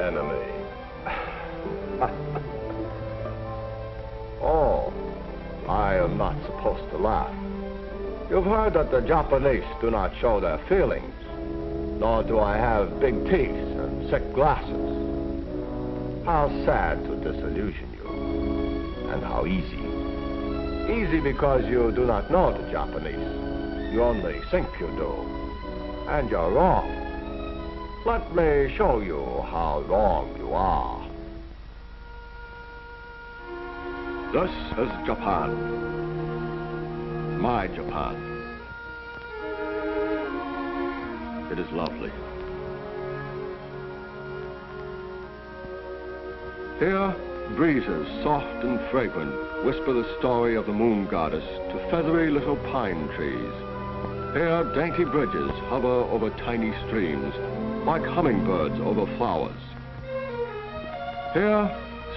enemy. Oh, I am not supposed to laugh. You've heard that the Japanese do not show their feelings, nor do I have big teeth and thick glasses. How sad to disillusion you, and how easy. Easy because you do not know the Japanese. You only think you do, and you're wrong. Let me show you how wrong you are. This is Japan. My Japan. It is lovely. Here, breezes, soft and fragrant, whisper the story of the moon goddess to feathery little pine trees. Here, dainty bridges hover over tiny streams, like hummingbirds over flowers. Here,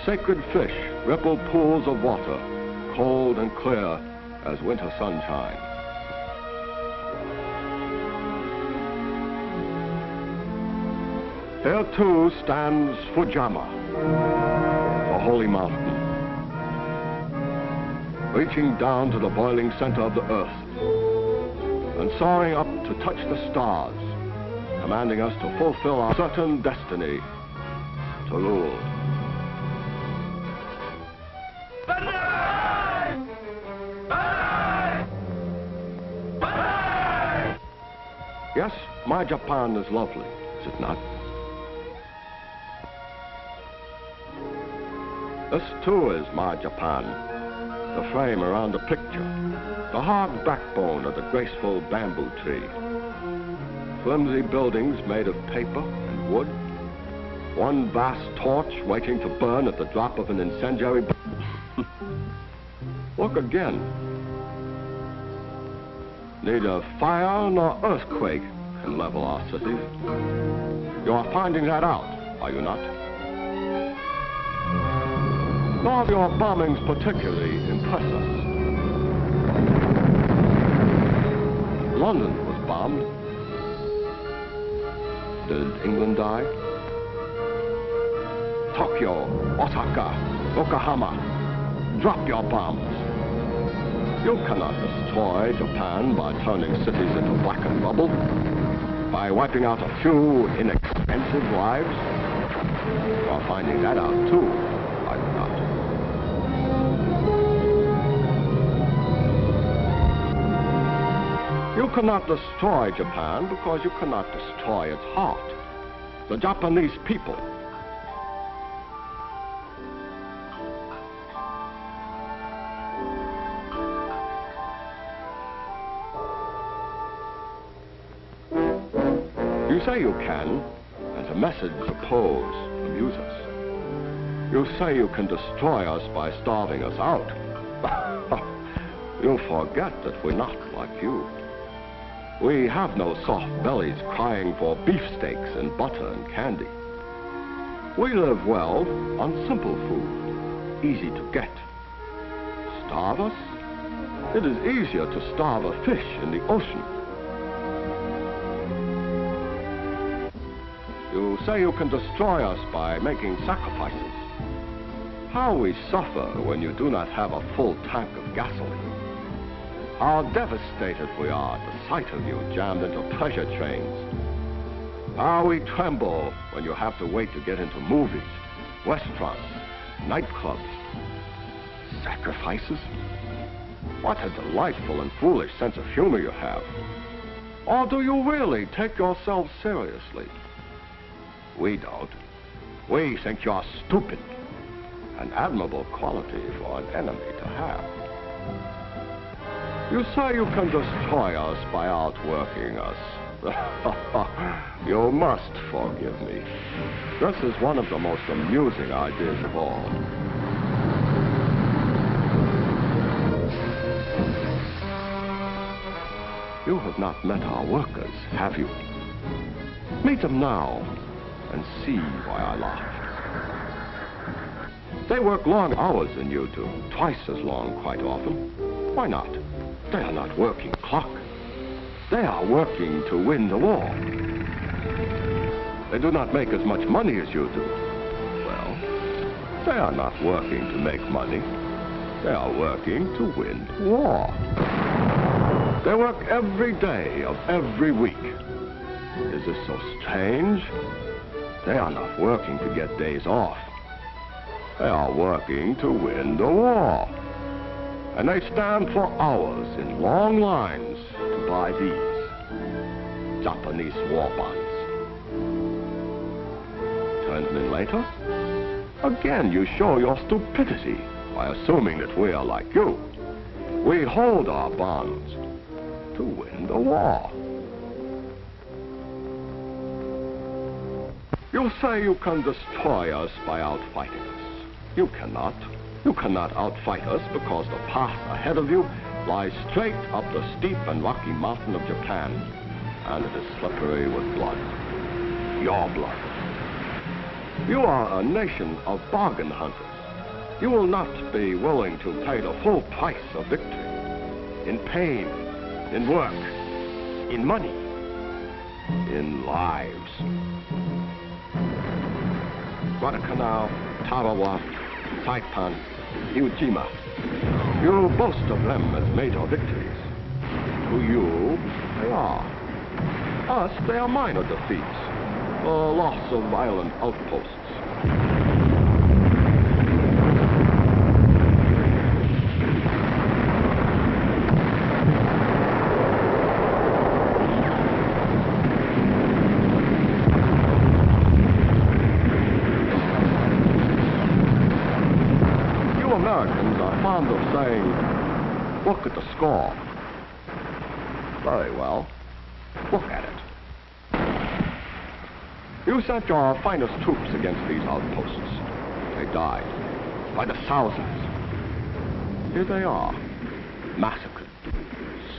sacred fish ripple pools of water, cold and clear as winter sunshine. Here, too, stands Fujiyama, the holy mountain, reaching down to the boiling center of the earth and soaring up to touch the stars, commanding us to fulfill our certain destiny to rule. Yes, my Japan is lovely, is it not? This too is my Japan, the frame around the picture, the hard backbone of the graceful bamboo tree. Flimsy buildings made of paper and wood, one vast torch waiting to burn at the drop of an incendiary Look again. Neither fire nor earthquake can level our cities. You are finding that out, are you not? Nor do your bombings particularly impress us. London was bombed. Did England die? Tokyo, Osaka, Yokohama, drop your bombs. You cannot destroy Japan by turning cities into blackened rubble, by wiping out a few inexpensive lives. You are finding that out too, are you not? You cannot destroy Japan because you cannot destroy its heart, the Japanese people. You say you can, and the message you pose amuse us. You say you can destroy us by starving us out. You forget that we're not like you. We have no soft bellies crying for beefsteaks and butter and candy. We live well on simple food, easy to get. Starve us? It is easier to starve a fish in the ocean. You say you can destroy us by making sacrifices. How we suffer when you do not have a full tank of gasoline. How devastated we are at the sight of you jammed into pleasure trains. How we tremble when you have to wait to get into movies, restaurants, nightclubs. Sacrifices? What a delightful and foolish sense of humor you have. Or do you really take yourselves seriously? We don't. We think you're stupid. An admirable quality for an enemy to have. You say you can destroy us by outworking us. You must forgive me. This is one of the most amusing ideas of all. You have not met our workers, have you? Meet them now and see why I laughed. They work long hours than you do, twice as long quite often. Why not? They are not working clock. They are working to win the war. They do not make as much money as you do. Well, they are not working to make money. They are working to win war. They work every day of every week. Is this so strange? They are not working to get days off. They are working to win the war. And they stand for hours in long lines to buy these Japanese war bonds. 10 minutes later, again you show your stupidity by assuming that we are like you. We hold our bonds to win the war. You say you can destroy us by outfighting us. You cannot. You cannot outfight us because the path ahead of you lies straight up the steep and rocky mountain of Japan, and it is slippery with blood. Your blood. You are a nation of bargain hunters. You will not be willing to pay the full price of victory. In pain, in work, in money, in lives. Guadalcanal, Tarawa, Saipan, Iwo Jima. You boast of them as major victories. To you, they are. Us, they are minor defeats. The loss of island outposts. Americans are fond of saying, look at the score. Very well, look at it. You sent your finest troops against these outposts. They died by the thousands. Here they are, massacred,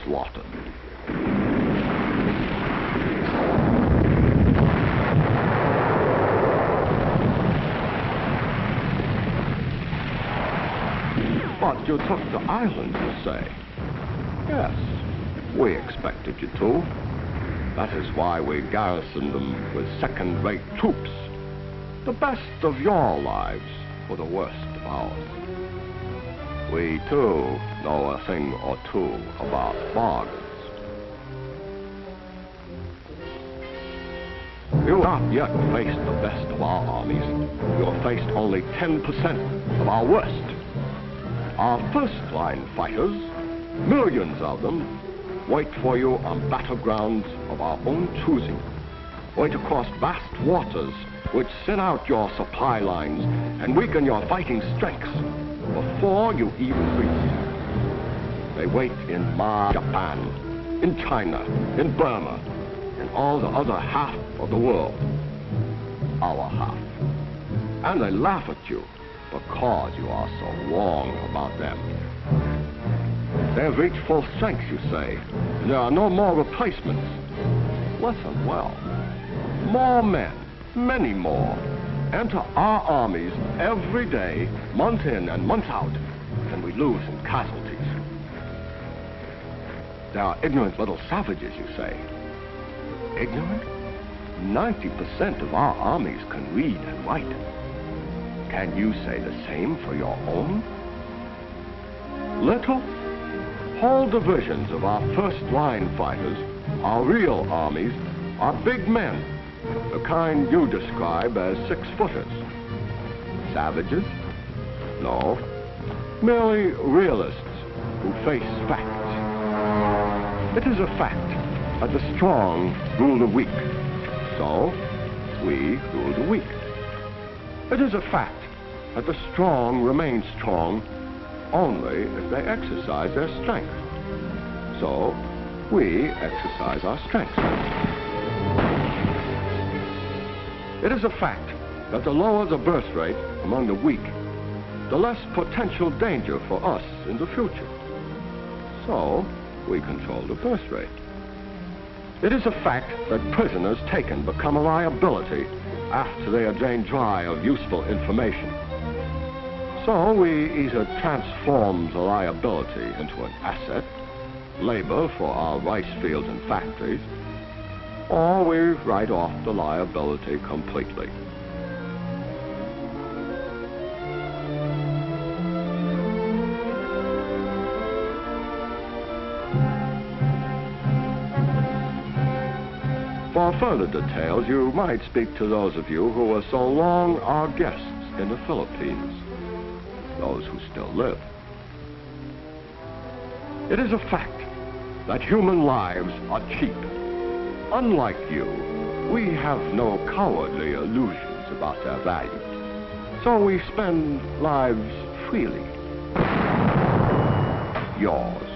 slaughtered. But you took the island, you say? Yes, we expected you to. That is why we garrisoned them with second-rate troops. The best of your lives for the worst of ours. We, too, know a thing or two about bargains. You have not yet faced the best of our armies. You have faced only 10% of our worst. Our first-line fighters, millions of them, wait for you on battlegrounds of our own choosing. Wait across vast waters which thin out your supply lines and weaken your fighting strengths before you even reach. They wait in Japan, in China, in Burma, and all the other half of the world. Our half. And they laugh at you because you are so wrong about them. They have reached full strength, you say, and there are no more replacements. Listen well. More men, many more, enter our armies every day, month in and month out, than we lose in casualties. They are ignorant little savages, you say. Ignorant? 90% of our armies can read and write. Can you say the same for your own? Little, whole divisions of our first-line fighters, our real armies, are big men, the kind you describe as six-footers. Savages? No, merely realists who face facts. It is a fact that the strong rule the weak, so we rule the weak. It is a fact that the strong remain strong only if they exercise their strength. So, we exercise our strength. It is a fact that the lower the birth rate among the weak, the less potential danger for us in the future. So, we control the birth rate. It is a fact that prisoners taken become a liability after they are drained dry of useful information. So we either transform the liability into an asset, labor for our rice fields and factories, or we write off the liability completely. For further details, you might speak to those of you who were so long our guests in the Philippines, those who still live. It is a fact that human lives are cheap. Unlike you, we have no cowardly illusions about their value. So we spend lives freely. Yours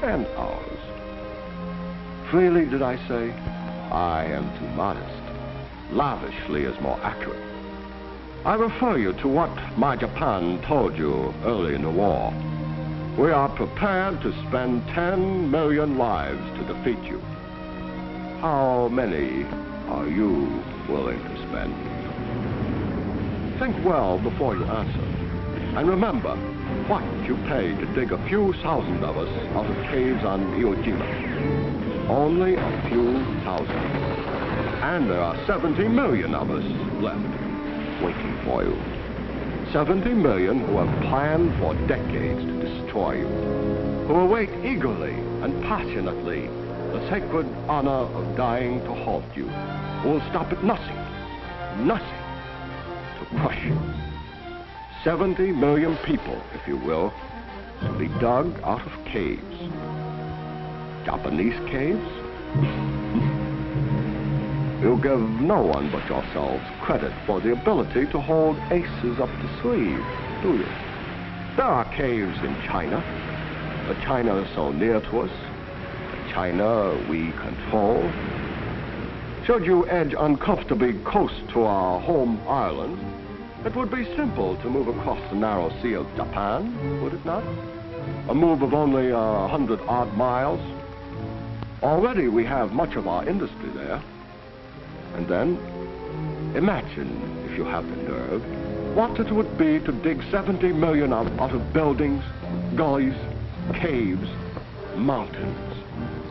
and ours. Freely, did I say? I am too modest. Lavishly is more accurate. I refer you to what my Japan told you early in the war. We are prepared to spend 10 million lives to defeat you. How many are you willing to spend? Think well before you answer. And remember what you paid to dig a few thousand of us out of caves on Iwo Jima. Only a few thousand. And there are 70 million of us left, waiting for you. 70 million who have planned for decades to destroy you, who await eagerly and passionately the sacred honor of dying to halt you, who will stop at nothing to crush you. 70 million people, if you will, to be dug out of caves. Japanese caves? You give no one but yourselves credit for the ability to hold aces up the sleeve, do you? There are caves in China. The China is so near to us. The China we control. Should you edge uncomfortably close to our home island, it would be simple to move across the narrow sea of Japan, would it not? A move of only 100-odd miles. Already we have much of our industry there. And then, imagine, if you have the nerve, what it would be to dig 70 million out of buildings, gullies, caves, mountains,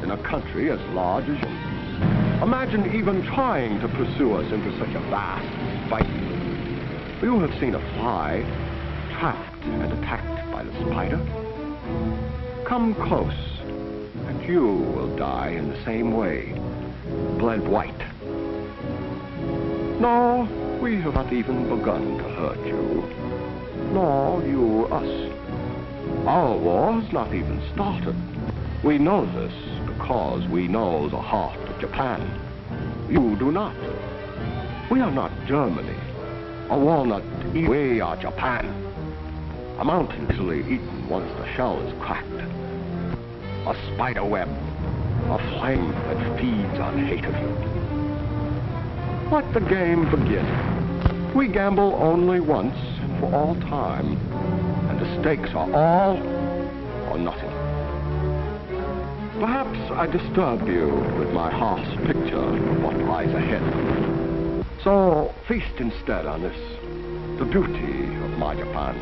in a country as large as yours. Imagine even trying to pursue us into such a vast fight. You have seen a fly trapped and attacked by the spider. Come close, and you will die in the same way, bled white. No, we have not even begun to hurt you, nor you us. Our war has not even started. We know this because we know the heart of Japan. You do not. We are not Germany. A walnut, we are Japan. A mountain easily eaten once the shell is cracked. A spider web, a flame that feeds on hate of you. Let the game begin. We gamble only once and for all time, and the stakes are all or nothing. Perhaps I disturb you with my harsh picture of what lies ahead. So feast instead on this, the beauty of my Japan.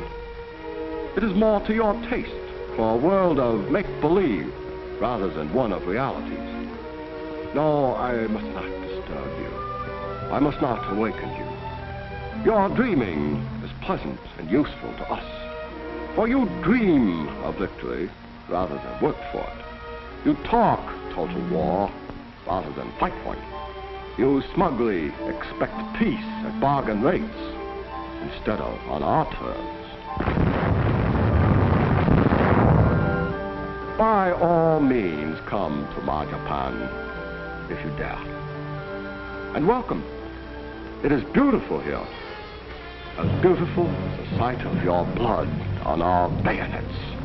It is more to your taste for a world of make-believe rather than one of realities. No, I must not disturb you. I must not awaken you. Your dreaming is pleasant and useful to us, for you dream of victory rather than work for it. You talk total war rather than fight for it. You smugly expect peace at bargain rates instead of on our terms. By all means, come to my Japan, if you dare. And welcome. It is beautiful here. As beautiful as the sight of your blood on our bayonets.